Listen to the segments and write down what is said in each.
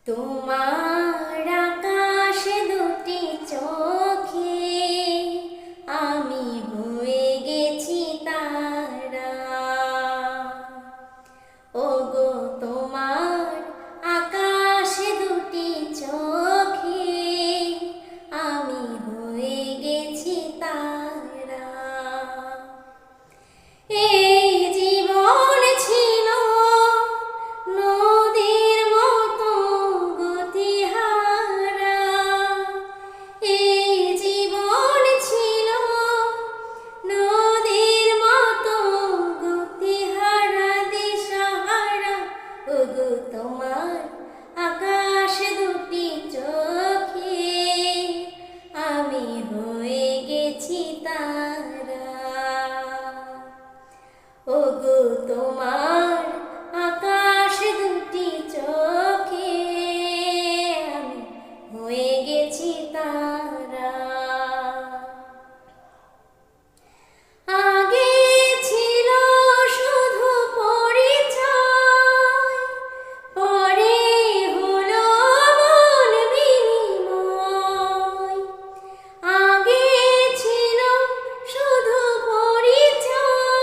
তোমার আকাশ দুটি চোখে আমি হয়ে গেছি তারা। ওগো তোমার আকাশ দুটি চোখে আমি হয়ে গেছি তারা। এই জীবন ছিল নদীর মতো গতিহারা। এই জীবন ছিল নদীর মতো গতিহারা দিশাহারা। ওগো তোমার আকাশ দুটি চোখে আমি হয়ে গেছি তারা। ওগো তোমার আকাশ দুটি চোখে আমি হয়ে গেছি তারা। আগে ছিল শুধু পরিচয়, পরে হলো মন বিনিময়। আগে ছিল শুধু পরিচয়,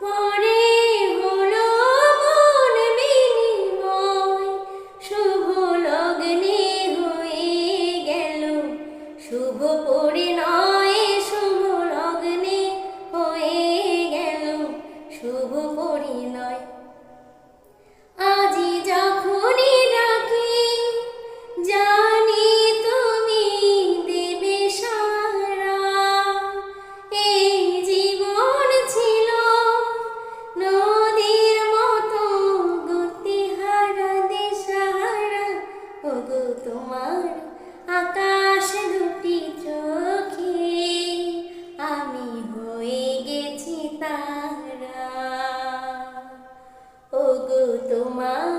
পরে হলো মন বিনিময়। শুভ লগ্নে হয়ে গেল শুভ পরিণয়। শুভ লগ্নে হয়ে গেল শুভ পরিণয়। আজি যখনই ডাকি জানি তুমি দেবে সাড়া। এই জীবন ছিল নদীর মতো গতিহারা দিশাহারা। ওগো তোমার আকাশ দুটি চোখে আমি হয়ে গেছি তারা। ওগো তোমার